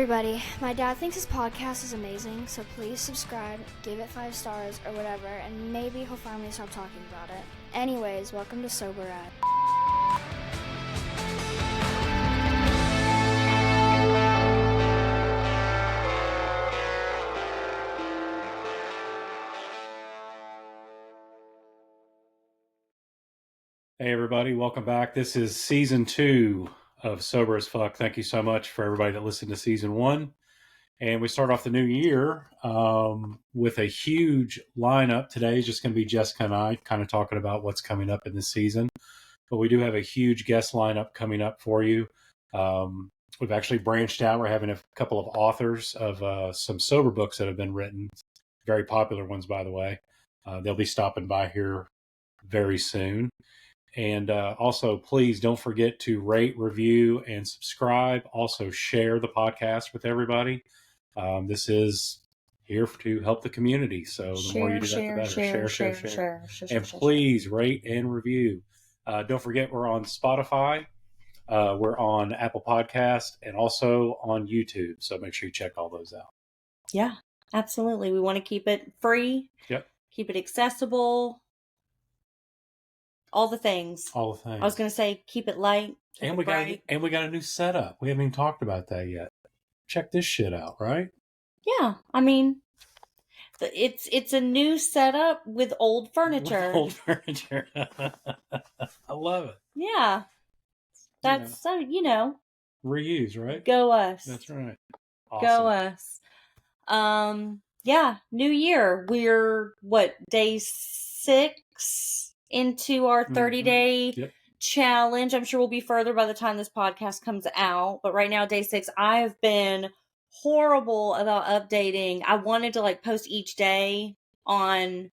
everybody, my dad thinks his podcast is amazing, so please subscribe, give it 5 stars or whatever, and maybe he'll finally stop talking about it. Anyways, welcome to Sobriety. Hey everybody, welcome back. This is season 2 of Sober as Fuck. Thank you so much for everybody that listened to season 1. And we start off the new year with a huge lineup. Today is just going to be Jessica and I kind of talking about what's coming up in this season. But we do have a huge guest lineup coming up for you. We've actually branched out. We're having a couple of authors of some sober books that have been written. Very popular ones, by the way. They'll be stopping by here very soon. And also, please don't forget to rate, review, and subscribe. Also, share the podcast with everybody. This is here to help the community. So the more you do that, the better. Share. And please rate and review. Don't forget, we're on Spotify. We're on Apple Podcast and also on YouTube. So make sure you check all those out. Yeah, absolutely. We want to keep it free. Yep. Keep it accessible. All the things. I was going to say, keep it light. And we got a new setup. We haven't even talked about that yet. Check this shit out, right? Yeah, I mean, it's a new setup with old furniture. I love it. Yeah, that's reuse, right? Go us. That's right. Awesome. Go us. Yeah, new year. We're day 6 into our 30-day challenge. I'm sure we'll be further by the time this podcast comes out. But right now, day 6, I have been horrible about updating. I wanted to post each day on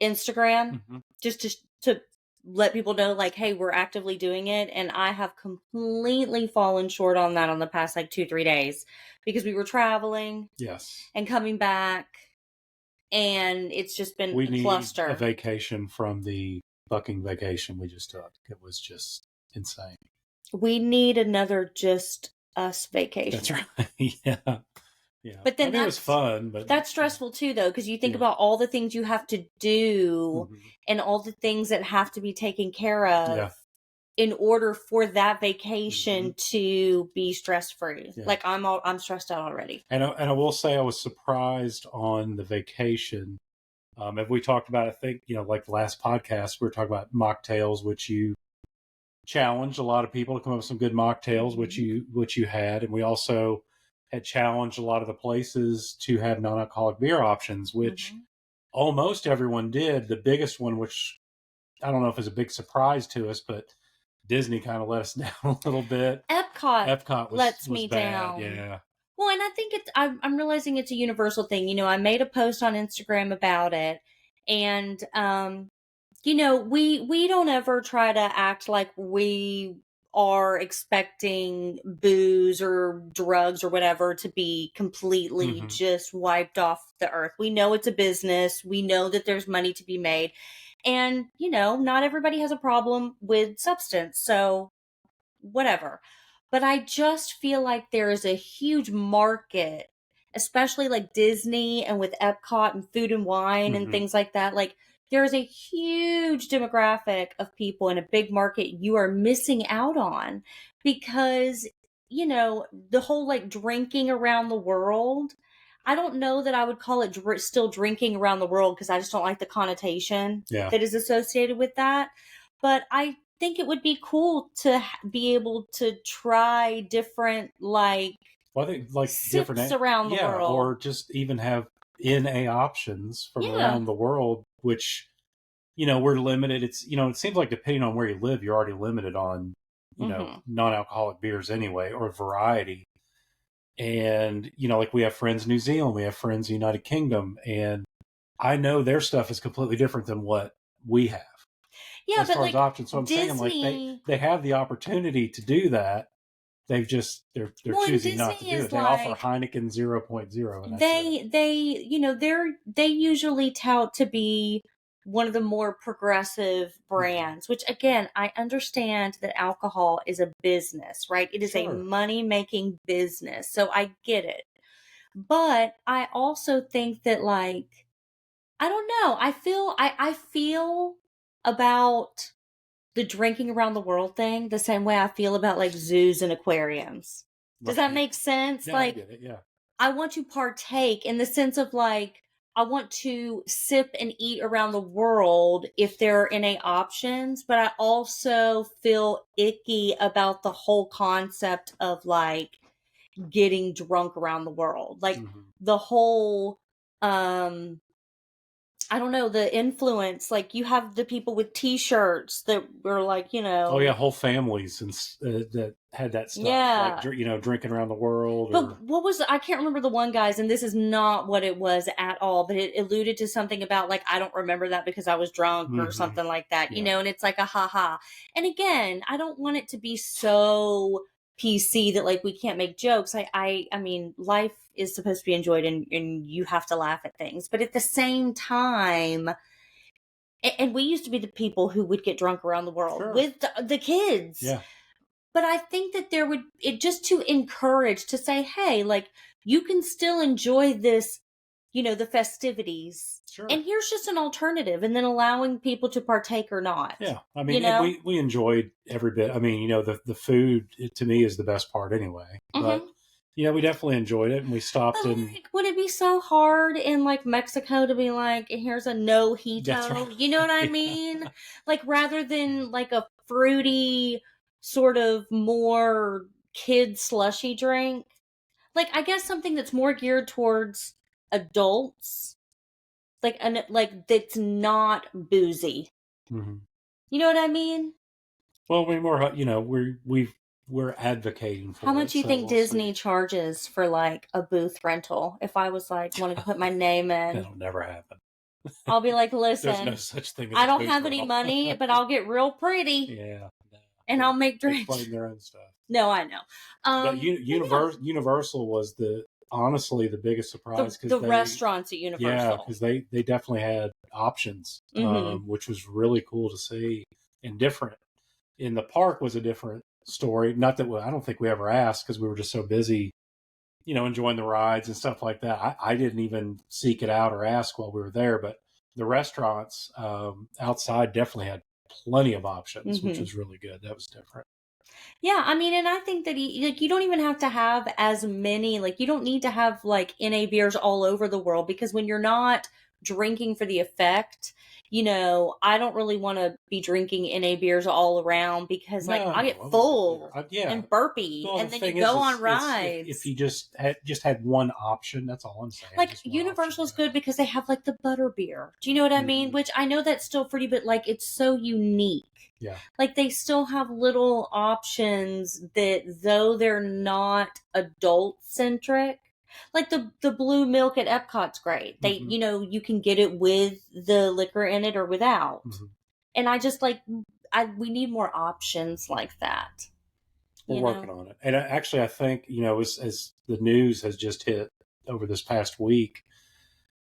Instagram just to let people know hey, we're actively doing it. And I have completely fallen short on that on the past 2-3 days because we were traveling. Yes. And coming back. And it's just been a cluster. We need a vacation from the fucking vacation we just took. It was just insane. We need another just us vacation. That's right. Yeah. But then it was fun. But that's stressful too, though, because you think about all the things you have to do and all the things that have to be taken care of in order for that vacation to be stress-free. Yeah. I'm stressed out already. And I will say I was surprised on the vacation. If we talked about, I think, like the last podcast, we were talking about mocktails, which you challenged a lot of people to come up with some good mocktails, which you had. And we also had challenged a lot of the places to have non-alcoholic beer options, which almost everyone did. The biggest one, which I don't know if it's a big surprise to us, but Disney kind of let us down a little bit. Epcot lets me bad. down. Yeah. Well, and I think I'm realizing it's a universal thing. I made a post on Instagram about it, and we don't ever try to act like we are expecting booze or drugs or whatever to be completely just wiped off the earth. We know it's a business. We know that there's money to be made. And, not everybody has a problem with substance, so whatever. But I just feel like there is a huge market, especially Disney and with Epcot and Food and Wine and things like that. There is a huge demographic of people in a big market you are missing out on because, the whole drinking around the world. I don't know that I would call it still drinking around the world because I just don't like the connotation that is associated with that. But I think it would be cool to be able to try different I think different around the world, or just even have NA options from around the world, which we're limited. It's it seems like depending on where you live, you're already limited on non-alcoholic beers anyway, or variety. And, we have friends in New Zealand, we have friends in the United Kingdom, and I know their stuff is completely different than what we have. Yeah, as far as options. So I'm saying they have the opportunity to do that. They're choosing not to do it. They offer Heineken 0.0. And they usually tout to be one of the more progressive brands, which again, I understand that alcohol is a business, right? It is a money-making business. So I get it. But I also think that, like, I don't know. I feel about the drinking around the world thing the same way I feel about like zoos and aquariums. Does that make sense? Yeah, like I get it. Yeah. I want to partake in the sense of like I want to sip and eat around the world if there are NA options, but I also feel icky about the whole concept of like getting drunk around the world. Like the whole I don't know, the influence. Like you have the people with T-shirts that were like, you know, oh yeah, whole families and that had that stuff. Yeah, like drinking around the world. But what was I can't remember the one guy's, and this is not what it was at all. But it alluded to something about like I don't remember that because I was drunk or something like that, you know. And it's like a haha. And again, I don't want it to be so PC that like we can't make jokes. I mean, life is supposed to be enjoyed, and you have to laugh at things. But at the same time, and we used to be the people who would get drunk around the world with the kids. Yeah. But I think that there would, it just to encourage, to say, hey, like, you can still enjoy this, you know, the festivities. And here's just an alternative. And then allowing people to partake or not. Yeah. I mean, you know? we enjoyed every bit. I mean, you know, the food to me is the best part anyway. But, you know, we definitely enjoyed it and we stopped But, and. like, would it be so hard in like Mexico to be like, here's a no hito? Right. You know what I mean? Like, rather than like a fruity, sort of more kid slushy drink. Like, I guess something that's more geared towards adults, like that's not boozy. You know what I mean? Well, we're advocating for. How much do you think Disney charges for like a booth rental? If I was like wanted to put my name in, that'll never happen. I'll be like, listen, there's no such thing. As I don't have any money, but I'll get real pretty. Yeah. No. And I'll make drinks. Explain their own stuff. No, I know. But Universal was honestly the biggest surprise because the restaurants at Universal. Yeah, because they definitely had options, which was really cool to see and different. In the park was a different story. Not that I don't think we ever asked because we were just so busy, you know, enjoying the rides and stuff like that. I didn't even seek it out or ask while we were there. But the restaurants outside definitely had plenty of options, which was really good. That was different. Yeah, I mean, and I think that like you don't even have to have as many, like you don't need to have like NA beers all over the world, because when you're not drinking for the effect, you know, I don't really want to be drinking NA beers all around because like I get full and burpy, and then you go on rides. If you just had one option, that's all I'm saying. Like Universal's good because they have like the butter beer. Do you know what I mean? Which I know that's still fruity, but like it's so unique. Yeah. Like they still have little options that, though they're not adult centric, like the blue milk at Epcot's great. They, you know, you can get it with the liquor in it or without. And I just like, we need more options like that. We're working on it. And actually, I think, you know, as the news has just hit over this past week,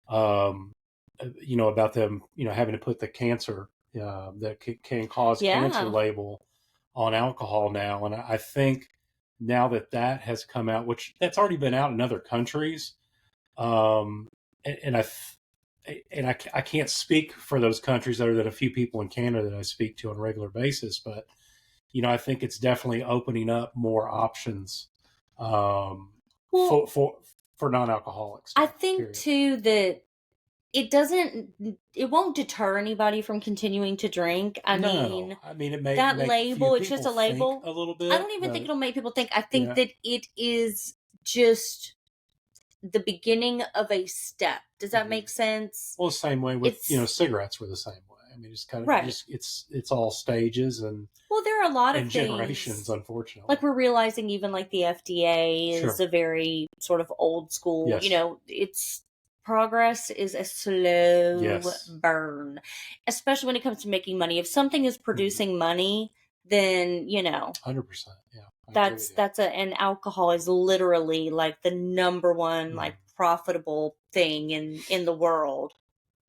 you know, about them, you know, having to put the cancer that can cause cancer label on alcohol now. And I think now that has come out, which that's already been out in other countries, and I can't speak for those countries other than a few people in Canada that I speak to on a regular basis, but you know, I think it's definitely opening up more options for non-alcoholics. I think too that it won't deter anybody from continuing to drink. I mean, it may that label, it's just a label. A little bit. I don't even think it'll make people think. I think that it is just the beginning of a step. Does that make sense? Well, the same way with, you know, cigarettes were the same way. I mean, it's kind of it's all stages and there are a lot of things, generations, unfortunately. Like we're realizing even like the FDA is a very sort of old school, you know, progress is a slow burn, especially when it comes to making money. If something is producing money, then, you know, 100%. Yeah. And alcohol is literally like the number one, like profitable thing in the world.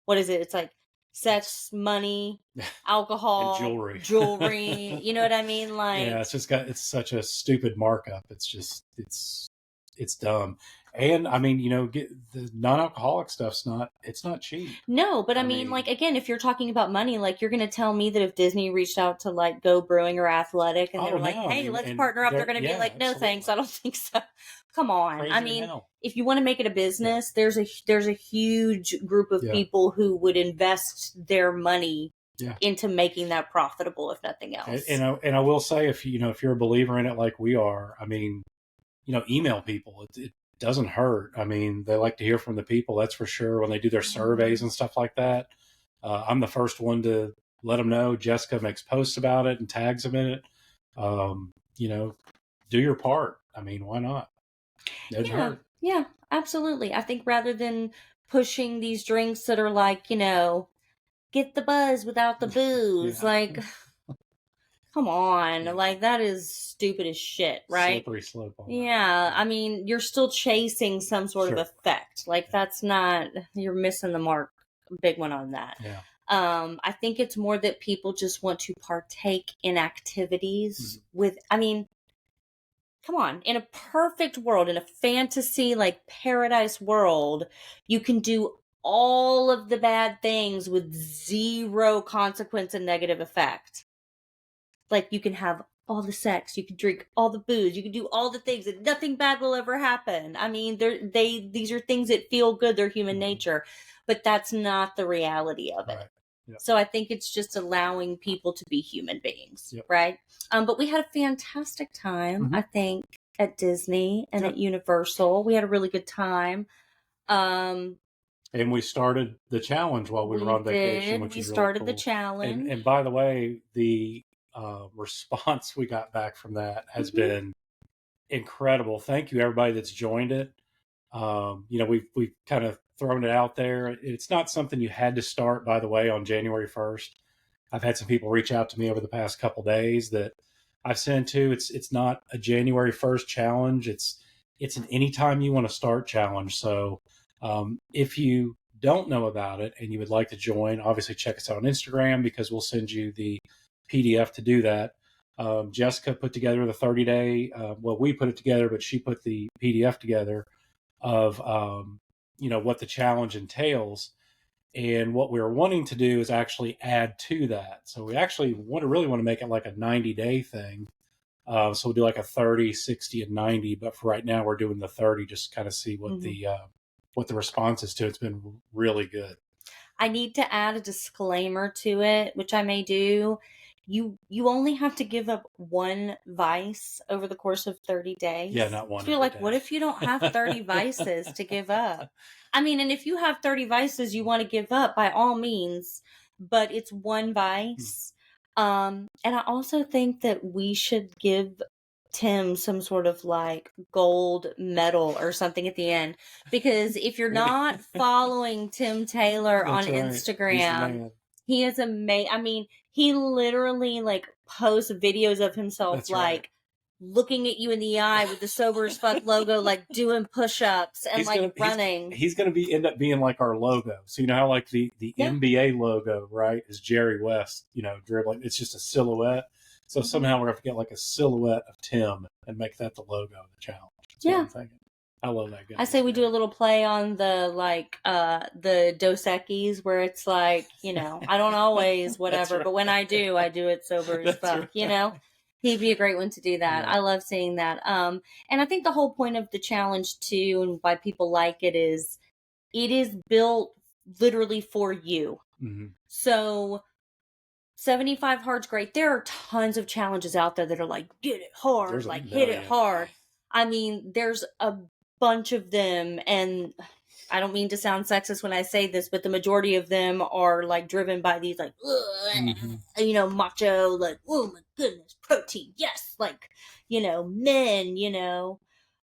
What is it? It's like sex, money, alcohol, and jewelry. you know what I mean? Like, yeah, it's such a stupid markup. It's just it's dumb. And I mean, get the non-alcoholic stuff's not cheap. no, but I mean, like, again, if you're talking about money, like, you're going to tell me that if Disney reached out to like Go Brewing or Athletic and they were like, hey, let's partner up, they're going to be like, no, thanks. I don't think so. Come on. Crazy I mean, if you want to make it a business, there's a huge group of people who would invest their money into making that profitable, if nothing else. And I will say, if you're a believer in it like we are, I mean, email people. It doesn't hurt. I mean, they like to hear from the people, that's for sure, when they do their surveys and stuff like that. I'm the first one to let them know. Jessica makes posts about it and tags them in it. Do your part. I mean, why not? It doesn't hurt. Yeah, absolutely. I think rather than pushing these drinks that are like, get the buzz without the booze, like, come on, like, that is stupid as shit, right? Slippery slope on that. I mean, you're still chasing some sort of effect. Like, that's not, you're missing the mark. Big one on that. Yeah. I think it's more that people just want to partake in activities with, I mean, come on, in a perfect world, in a fantasy, like, paradise world, you can do all of the bad things with zero consequence and negative effect. Like, you can have all the sex, you can drink all the booze, you can do all the things, and nothing bad will ever happen. I mean, these are things that feel good, they're human nature, but that's not the reality of it. Right. Yep. So I think it's just allowing people to be human beings, right? But we had a fantastic time, I think, at Disney and at Universal. We had a really good time. And we started the challenge while we were on vacation. Which we is started really cool. the challenge. And by the way, the response we got back from that has been incredible. Thank you, everybody that's joined it. We've kind of thrown it out there. It's not something you had to start, by the way, on January 1st. I've had some people reach out to me over the past couple days that I've sent to. It's not a January 1st challenge. It's an anytime you want to start challenge. So if you don't know about it and you would like to join, obviously check us out on Instagram, because we'll send you the PDF to do that. Jessica put together the 30-day, we put it together, but she put the PDF together of, what the challenge entails. And what we're wanting to do is actually add to that. So we actually really want to make it like a 90-day thing. So we'll do like a 30, 60, and 90. But for right now, we're doing the 30, just kind of see what the response is to. It's been really good. I need to add a disclaimer to it, which I may do. You only have to give up one vice over the course of 30 days. Yeah, not one. I feel like, what if you don't have 30 vices to give up? I mean, and if you have 30 vices you want to give up, by all means, but it's one vice. And I also think that we should give Tim some sort of like gold medal or something at the end, because if you're not following Tim Taylor on Instagram, he is amazing. I mean, he literally like posts videos of himself looking at you in the eye with the Sober as Fuck logo, like doing push-ups and running. He's going to end up being like our logo. So you know how like the NBA logo, right, is Jerry West, dribbling. It's just a silhouette. So somehow we're going to have to get like a silhouette of Tim and make that the logo of the challenge. That's what I'm thinking. I love that guy. I say we do a little play on the the Dos Equis, where it's like, I don't always whatever, but when I do it sober as fuck, He'd be a great one to do that. Yeah. I love seeing that. And I think the whole point of the challenge too, and why people like it is built literally for you. Mm-hmm. So 75 hard's great. There are tons of challenges out there that are like, get it hard, hit it hard. I mean, there's a bunch of them, and I don't mean to sound sexist when I say this, but the majority of them are like driven by these like, macho, like, oh my goodness, protein, yes, like, men,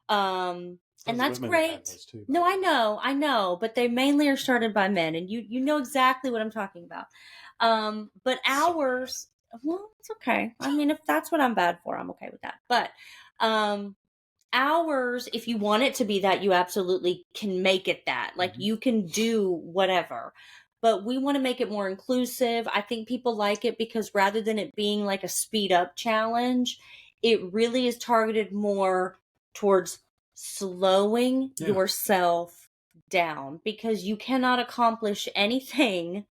and that's great. Too, no, I know, but they mainly are started by men, and you know exactly what I'm talking about. But ours, well, it's okay. I mean, if that's what I'm bad for, I'm okay with that. But, ours, if you want it to be that, you absolutely can make it that. Like, you can do whatever. but we want to make it more inclusive. I think people like it because rather than it being like a speed up challenge, it really is targeted more towards slowing yourself down, because you cannot accomplish anything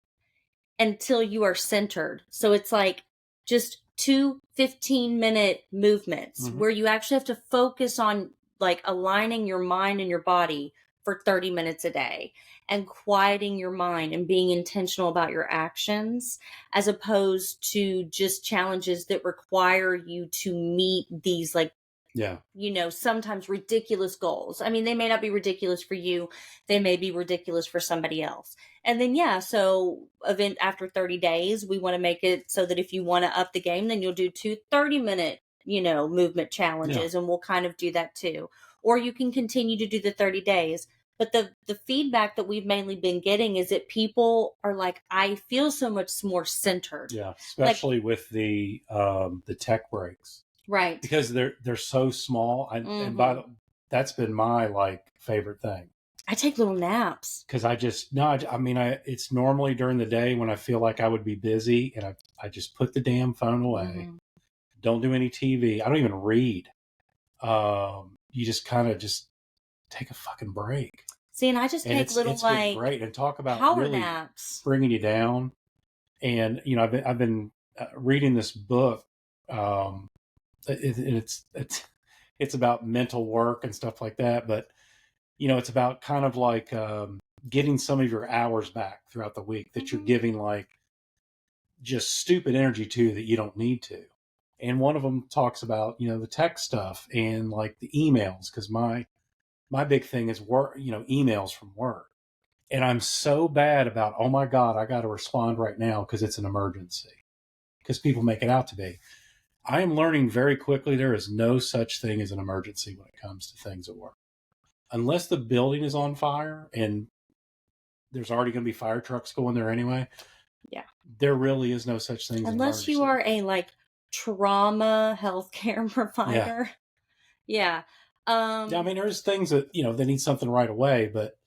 until you are centered. So it's like just 2 15-minute movements where you actually have to focus on like aligning your mind and your body for 30 minutes a day and quieting your mind and being intentional about your actions, as opposed to just challenges that require you to meet these like, sometimes ridiculous goals. I mean, they may not be ridiculous for you. They may be ridiculous for somebody else. And then, so event after 30 days, we want to make it so that if you want to up the game, then you'll do 2 30-minute, movement challenges. And we'll kind of do that too. Or you can continue to do the 30 days. But the feedback that we've mainly been getting is that people are like, I feel so much more centered. Yeah, especially like, with the tech breaks. Right. Because they're so small. And that's been my like favorite thing. I take little naps. Because it's normally during the day when I feel like I would be busy, and I just put the damn phone away. Don't do any TV. I don't even read. You just kind of just take a fucking break. See, and I just take little it's like been great, and talk about power really naps, bringing you down. And I've been reading this book. It's about mental work and stuff like that, but it's about kind of like getting some of your hours back throughout the week that you're giving like just stupid energy to that you don't need to. And one of them talks about the tech stuff and like the emails, because my big thing is work, emails from work. And I'm so bad about, oh my God, I got to respond right now because it's an emergency, because people make it out to be. I am learning very quickly there is no such thing as an emergency when it comes to things at work. Unless the building is on fire and there's already going to be fire trucks going there anyway. Yeah. There really is no such thing as an emergency. Unless you are a like trauma healthcare provider. Yeah. I mean, there's things that, they need something right away, but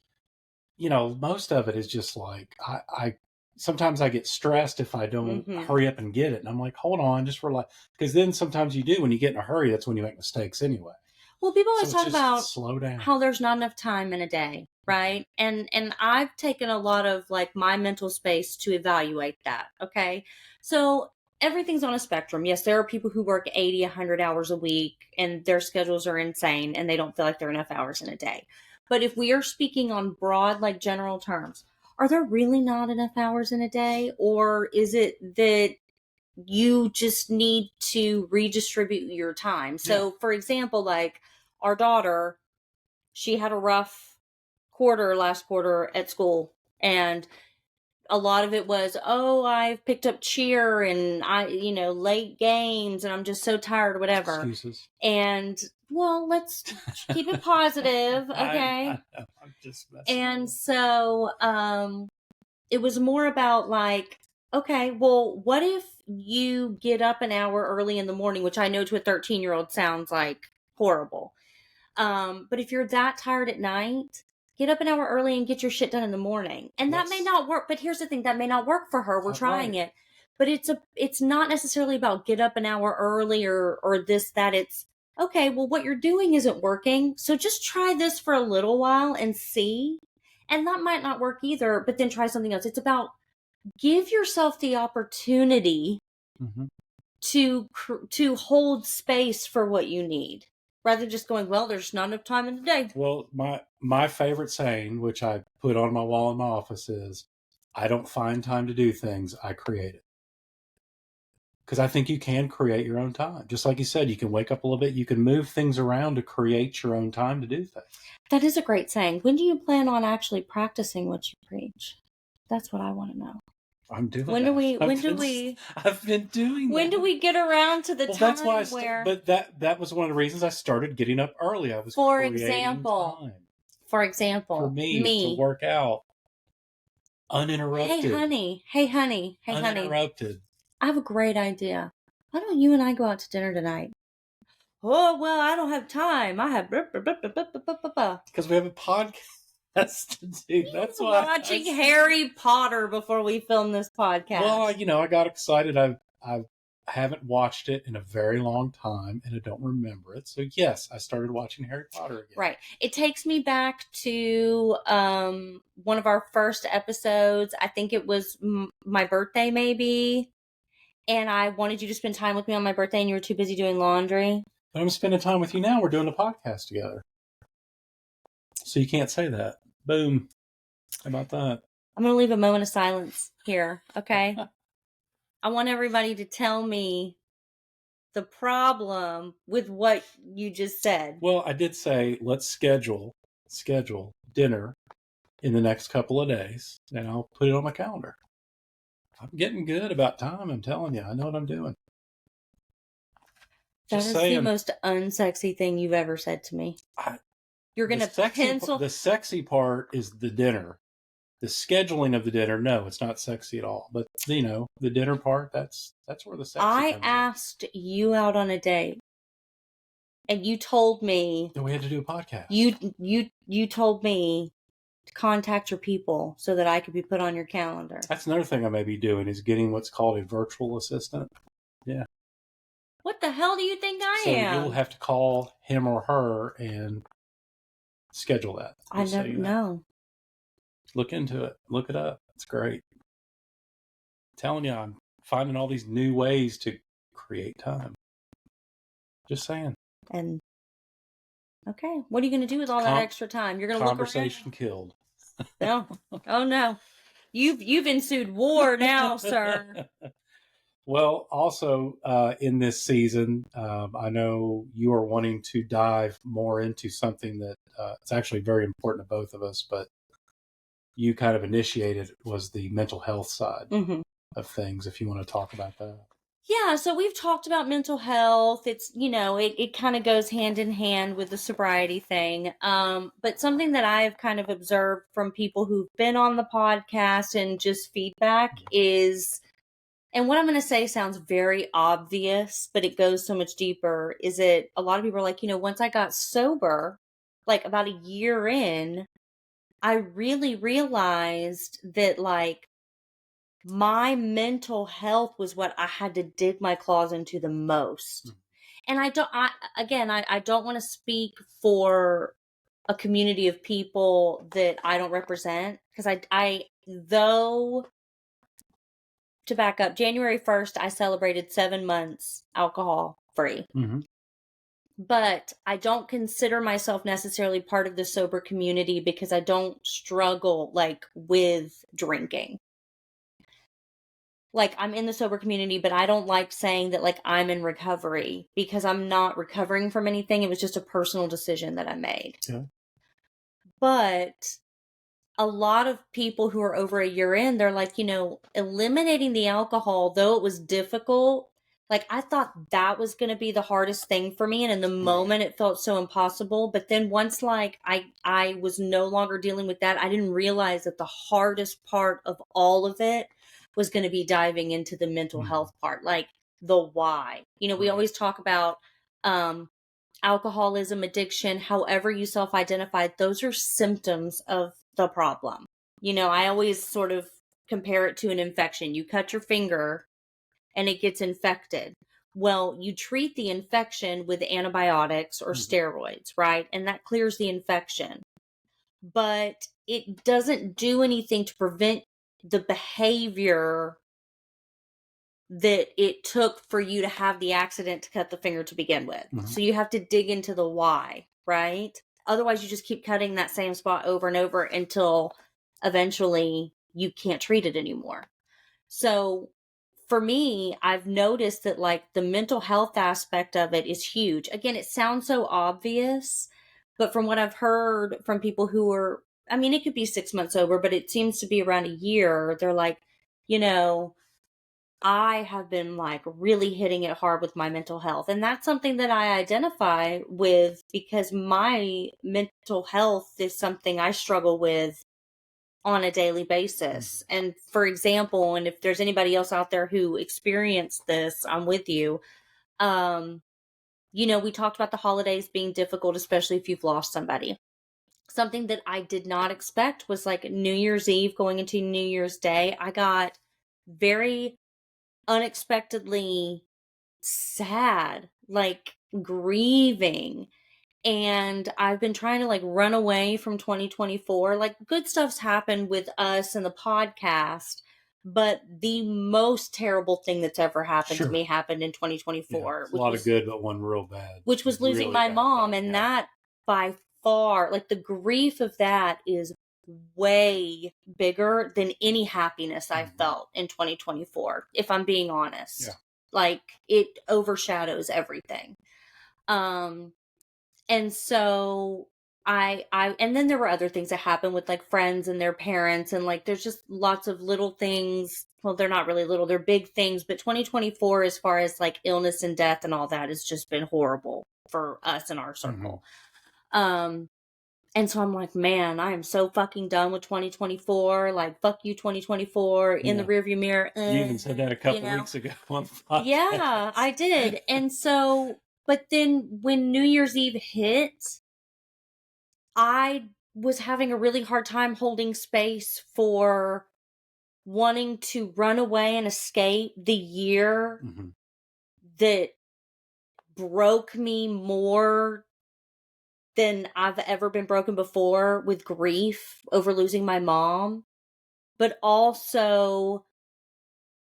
most of it is just like, I sometimes I get stressed if I don't hurry up and get it. And I'm like, hold on, just relax. Because then sometimes you do, when you get in a hurry, that's when you make mistakes anyway. Well, people always talk about slow down, how there's not enough time in a day, right? And I've taken a lot of like my mental space to evaluate that, okay? So everything's on a spectrum. Yes, there are people who work 80, 100 hours a week and their schedules are insane and they don't feel like there are enough hours in a day. But if we are speaking on broad, like general terms, are there really not enough hours in a day? Or is it that you just need to redistribute your time? So, for example, like our daughter, she had a rough last quarter at school. And a lot of it was, I've picked up cheer and late games and I'm just so tired or whatever. Excuses. And well, let's keep it positive. Okay. I'm just messing and so, it was more about like, okay, well, what if you get up an hour early in the morning, which I know to a 13-year-old sounds like horrible. But if you're that tired at night, get up an hour early and get your shit done in the morning. And that may not work, but here's the thing, that may not work for her. We're trying it. But it's not necessarily about get up an hour early or this, that. It's, okay, well, what you're doing isn't working. So just try this for a little while and see. And that might not work either, but then try something else. It's about give yourself the opportunity to hold space for what you need, rather than just going, well, there's not enough time in the day. Well, my favorite saying, which I put on my wall in my office, is, I don't find time to do things, I create it. Because I think you can create your own time. Just like you said, you can wake up a little bit, you can move things around to create your own time to do things. That is a great saying. When do you plan on actually practicing what you preach? That's what I want to know. I'm doing I've been doing When do we get around to the time where... But that was one of the reasons I started getting up early. I was For example, for me to work out uninterrupted. Hey, honey. Uninterrupted. I have a great idea. Why don't you and I go out to dinner tonight? Oh, well, I don't have time. I have... Because we have a podcast. has to do. That's why watching Harry Potter before we film this podcast. Well, I got excited. I haven't watched it in a very long time, and I don't remember it. So yes, I started watching Harry Potter again. Right. It takes me back to one of our first episodes. I think it was my birthday, maybe. And I wanted you to spend time with me on my birthday, and you were too busy doing laundry. But I'm spending time with you now. We're doing a podcast together. So you can't say that. Boom. How about that? I'm going to leave a moment of silence here, okay? I want everybody to tell me the problem with what you just said. Well, I did say let's schedule dinner in the next couple of days, and I'll put it on my calendar. I'm getting good about time, I'm telling you. I know what I'm doing. That is the most unsexy thing you've ever said to me. You're going to pencil... The sexy part is the dinner. The scheduling of the dinner, no, it's not sexy at all. But, the dinner part, that's where the sexy comes in. I asked you out on a date, and you told me... that we had to do a podcast. You told me to contact your people so that I could be put on your calendar. That's another thing I may be doing, is getting what's called a virtual assistant. Yeah. What the hell do you think I am? So you'll have to call him or her and schedule that. I don't know. Look into it. Look it up. It's great. I'm telling you, I'm finding all these new ways to create time. Just saying. And okay, what are you going to do with all that extra time? You're going to look around. Conversation killed. No. Oh no. You've ensued war now, sir. Well, also in this season, I know you are wanting to dive more into something that it's actually very important to both of us, but you kind of initiated, was the mental health side of things, if you want to talk about that. Yeah, so we've talked about mental health. It's, it kind of goes hand in hand with the sobriety thing. But something that I've kind of observed from people who've been on the podcast and just feedback is, and what I'm going to say sounds very obvious, but it goes so much deeper, is that a lot of people are like, once I got sober, like about a year in, I really realized that my mental health was what I had to dig my claws into the most. And I don't want to speak for a community of people that I don't represent, because though, to back up, January 1st, I celebrated 7 months alcohol free. But I don't consider myself necessarily part of the sober community because I don't struggle with drinking. I'm in the sober community, but I don't like saying that I'm in recovery, because I'm not recovering from anything. It was just a personal decision that I made. Yeah. But a lot of people who are over a year in, they're eliminating the alcohol, though it was difficult. I thought that was going to be the hardest thing for me. And in the moment it felt so impossible. But then once I was no longer dealing with that, I didn't realize that the hardest part of all of it was going to be diving into the mental health part, the why. We always talk about alcoholism, addiction, however you self-identify, those are symptoms of the problem. I always sort of compare it to an infection. You cut your finger and it gets infected. Well, you treat the infection with antibiotics or steroids, right? And that clears the infection. But it doesn't do anything to prevent the behavior that it took for you to have the accident to cut the finger to begin with. So you have to dig into the why, right? Otherwise, you just keep cutting that same spot over and over until eventually you can't treat it anymore. So for me, I've noticed that the mental health aspect of it is huge. Again, it sounds so obvious, but from what I've heard from people who are, it could be 6 months sober, but it seems to be around a year. They're I have been really hitting it hard with my mental health. And that's something that I identify with, because my mental health is something I struggle with on a daily basis. And for example, and if there's anybody else out there who experienced this, I'm with you. We talked about the holidays being difficult, especially if you've lost somebody. something that I did not expect was like New Year's Eve going into New Year's Day. I got very unexpectedly sad, like grieving. And I've been trying to like run away from 2024. Like good stuff's happened with us and the podcast, but the most terrible thing that's ever happened to me happened in 2024, a lot of good, but one real bad, which was losing my mom. And that by far, like the grief of that is way bigger than any happiness I felt in 2024, if I'm being honest. Like it overshadows everything. And so and then there were other things that happened with like friends and their parents, and like there's just lots of little things. Well, they're not really little, they're big things, but 2024 as far as like illness and death and all that has just been horrible for us in our circle. And so I'm like, man, I am so fucking done with 2024. Like, fuck you, 2024, in the rearview mirror. You even said that a couple weeks ago on the podcast. Yeah, I did. And so, but then when New Year's Eve hit, I was having a really hard time holding space for wanting to run away and escape the year that broke me more than I've ever been broken before, with grief over losing my mom, but also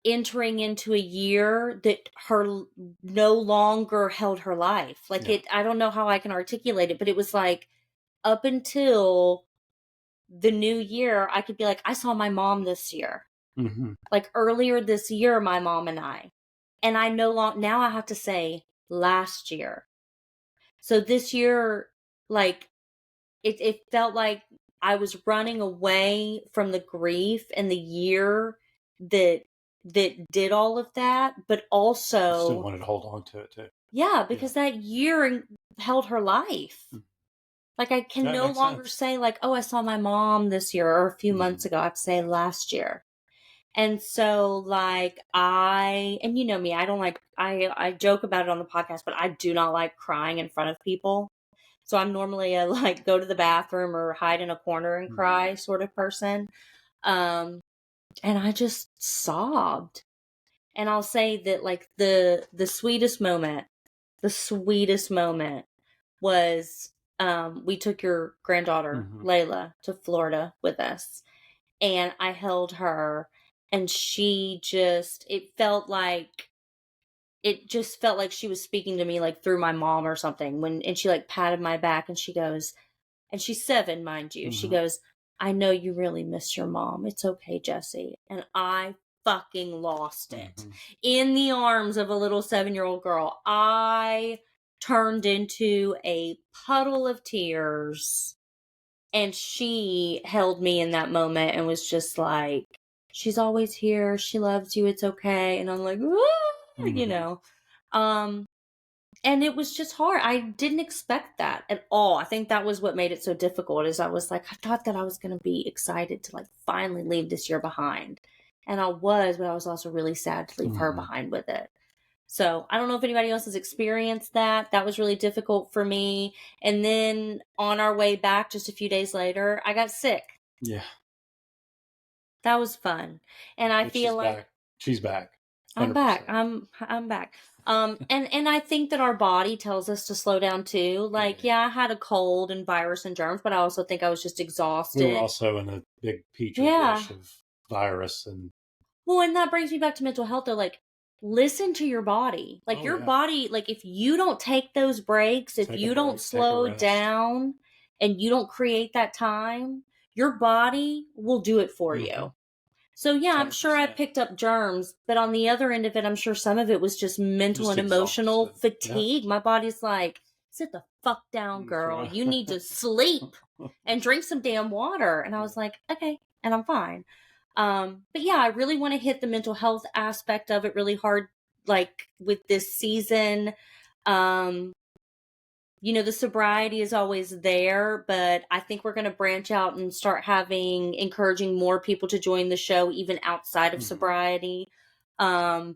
entering into a year that her no longer held her life. Like I don't know how I can articulate it, but it was like up until the new year, I could be like, I saw my mom this year. Like earlier this year, my mom and I now I have to say last year. So this year, like it felt like I was running away from the grief and the year that did all of that, but also still wanted to hold on to it too. Yeah, because that year held her life. Like I can no longer say like, oh, I saw my mom this year or a few months ago. I have to say last year. And so like and you know me, I don't like, I joke about it on the podcast, but I do not like crying in front of people. So I'm normally a like go to the bathroom or hide in a corner and cry sort of person. And I just sobbed. And I'll say that like the sweetest moment was we took your granddaughter Layla to Florida with us, and I held her, and she just just felt like she was speaking to me like through my mom or something, and she like patted my back and she goes, and she's 7, mind you, she goes, I know you really miss your mom. It's okay, Jessie. And I fucking lost it in the arms of a little 7-year-old girl. I turned into a puddle of tears, and she held me in that moment and was just like, she's always here. She loves you. It's okay. And I'm like, you know, and it was just hard. I didn't expect that at all. I think that was what made it so difficult, is I was like, I thought that I was going to be excited to like finally leave this year behind. And I was, but I was also really sad to leave her behind with it. So I don't know if anybody else has experienced that. That was really difficult for me. And then on our way back, just a few days later, I got sick. Yeah. That was fun. And I feel like she's back. 100%. I'm back. I'm back. And I think that our body tells us to slow down too. Like, I had a cold and virus and germs, but I also think I was just exhausted. We were also in a big petri dish of virus and. Well, and that brings me back to mental health though. Like, listen to your body. Like your body, like if you don't take those breaks, if you don't slow down and you don't create that time, your body will do it for you. So yeah, 100%. I'm sure I picked up germs, but on the other end of it, I'm sure some of it was just mental and emotional fatigue. My body's like, sit the fuck down, girl. You need to sleep and drink some damn water. And I was like, okay, and I'm fine. But yeah, I really want to hit the mental health aspect of it really hard, like with this season. You know, the sobriety is always there, but I think we're going to branch out and start encouraging more people to join the show, even outside of sobriety.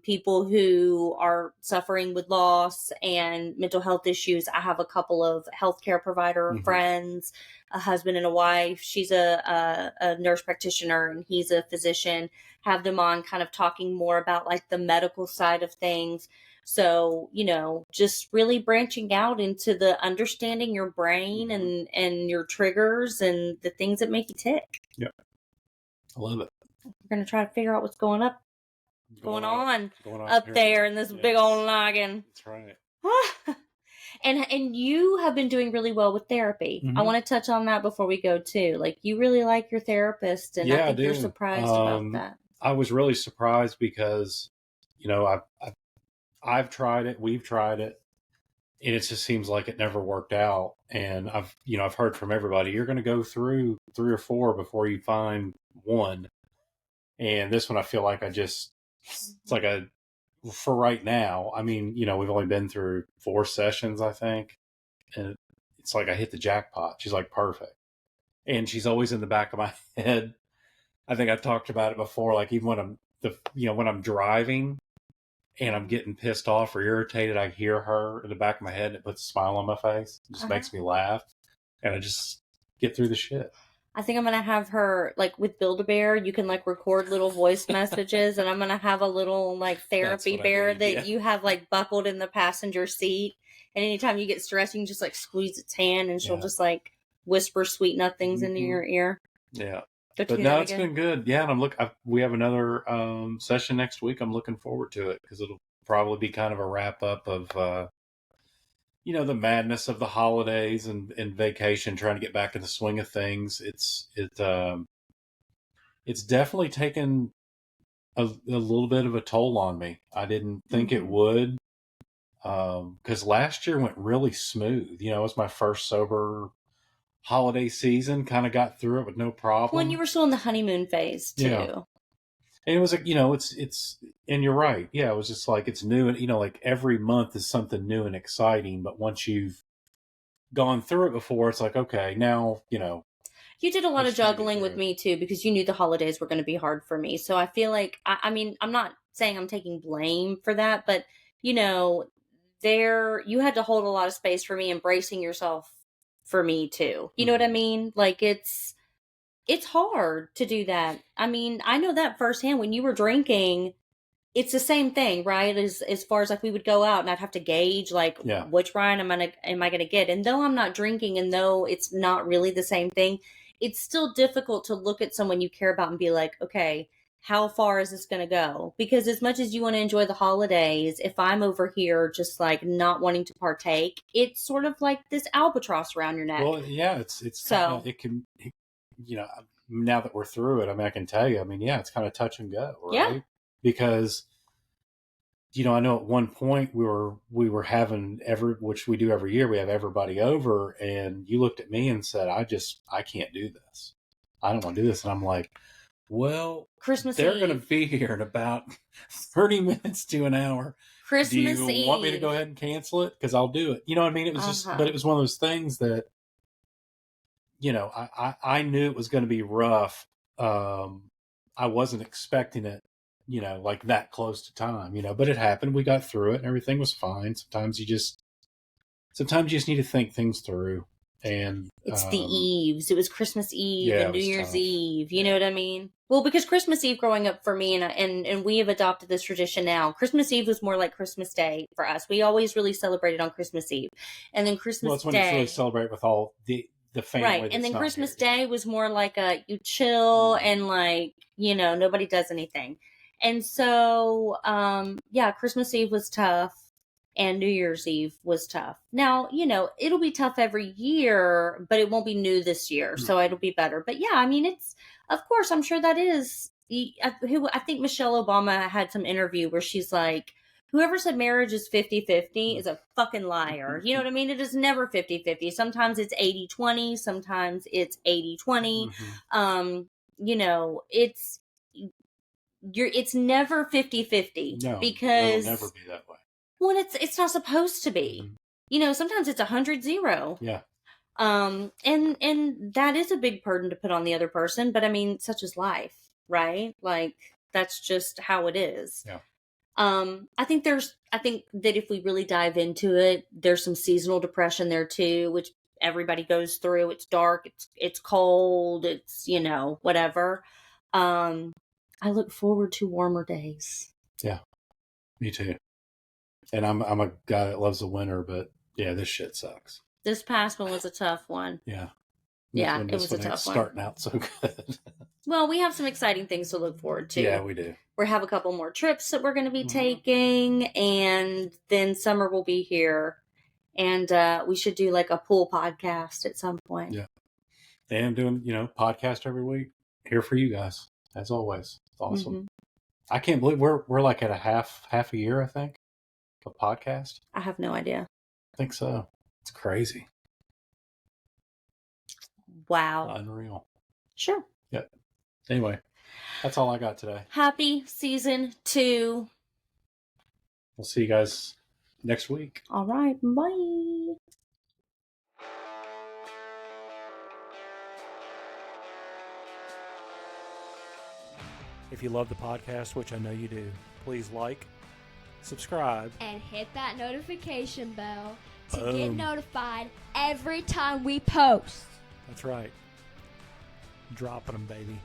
people who are suffering with loss and mental health issues. I have a couple of healthcare provider friends, a husband and a wife. She's a nurse practitioner and he's a physician. Have them on kind of talking more about like the medical side of things. So, just really branching out into the understanding your brain and your triggers and the things that make you tick. Yep. I love it. We're going to try to figure out what's going on up here. there in this big old noggin. That's right. And you have been doing really well with therapy. I want to touch on that before we go too. Like, you really like your therapist, and I think you're surprised about that. I was really surprised because, I've tried it, we've tried it, and it just seems like it never worked out. And I've heard from everybody, you're going to go through 3 or 4 before you find one. And this one, I feel like it's like for right now, I mean, we've only been through 4 sessions, I think. And it's like I hit the jackpot. She's like, perfect. And she's always in the back of my head. I think I've talked about it before. Like, even when when I'm driving and I'm getting pissed off or irritated, I hear her in the back of my head and it puts a smile on my face. It just makes me laugh. And I just get through the shit. I think I'm going to have her, like with Build-A-Bear, you can like record little voice messages, and I'm going to have a little like therapy bear that you have like buckled in the passenger seat. And anytime you get stressed, you can just like squeeze its hand and she'll just like whisper sweet nothings into your ear. Yeah. But no, it's been good. Yeah. And we have another session next week. I'm looking forward to it because it'll probably be kind of a wrap up of, the madness of the holidays and vacation, trying to get back in the swing of things. It's definitely taken a little bit of a toll on me. I didn't think it would, because last year went really smooth. It was my first sober holiday season. Kind of got through it with no problem. When you were still in the honeymoon phase too. Yeah. And it was like, it's, and you're right. Yeah. It was just like, it's new. And, like every month is something new and exciting. But once you've gone through it before, it's like, okay, now, You did a lot of juggling with me too, because you knew the holidays were going to be hard for me. So I feel like, I mean, I'm not saying I'm taking blame for that, but you had to hold a lot of space for me, embracing yourself for me too. You know what I mean? Like, it's hard to do that. I mean, I know that firsthand. When you were drinking, it's the same thing, right? As far as like we would go out and I'd have to gauge like which Ryan am I going to get? And though I'm not drinking and though it's not really the same thing, it's still difficult to look at someone you care about and be like, okay, how far is this going to go? Because as much as you want to enjoy the holidays, if I'm over here just like not wanting to partake, it's sort of like this albatross around your neck. Well, yeah, it's so it can, now that we're through it, I mean, I can tell you, I mean, yeah, it's kind of touch and go, right? Yeah. Because, I know at one point we were having which we do every year, we have everybody over, and you looked at me and said, I can't do this. I don't want to do this. And I'm like, well, they're going to be here in about 30 minutes to an hour. Christmas Eve. Do you want me to go ahead and cancel it? Because I'll do it. You know what I mean? It was just, but it was one of those things that, I knew it was going to be rough. I wasn't expecting it, like that close to time, but it happened. We got through it and everything was fine. Sometimes you just need to think things through. And it's the eves. It was Christmas Eve and New Year's Eve. You know what I mean? Well, because Christmas Eve growing up for me, and we have adopted this tradition now. Christmas Eve was more like Christmas Day for us. We always really celebrated on Christmas Eve, and then Christmas that's when Day. You really celebrate with all the family, right? And then Christmas Day was more like you chill and like nobody does anything, and so Christmas Eve was tough. And New Year's Eve was tough. Now, it'll be tough every year, but it won't be new this year. So it'll be better. But yeah, I mean, of course, I'm sure that is, I think Michelle Obama had some interview where she's like, whoever said marriage is 50-50 is a fucking liar. You know what I mean? It is never 50-50. Sometimes it's 80-20. Sometimes it's 80-20. It's never 50-50. No, because it'll never be that way. Well, it's not supposed to be. Sometimes it's 100-0. Yeah. And that is a big burden to put on the other person, but I mean, such is life, right? Like, That's just how it is. Yeah. I think that if we really dive into it, there's some seasonal depression there too, which everybody goes through. It's dark, it's cold, it's, whatever. I look forward to warmer days. Yeah, me too. And I'm a guy that loves the winter, but yeah, this shit sucks. This past one was a tough one. Yeah. Yeah, it was a tough one. Starting out so good. Well, we have some exciting things to look forward to. Yeah, we do. We have a couple more trips that we're going to be taking, and then summer will be here. And we should do like a pool podcast at some point. Yeah. And doing, podcast every week here for you guys, as always. It's awesome. Mm-hmm. I can't believe we're like at a half a year, I think, of podcast. I have no idea. I think so. It's crazy. Wow. Unreal. Sure. Yep. Anyway, that's all I got today. Happy season 2. We'll see you guys next week. All right. Bye. If you love the podcast, which I know you do, please like, subscribe, and hit that notification bell to get notified every time we post. That's right. Dropping them, baby.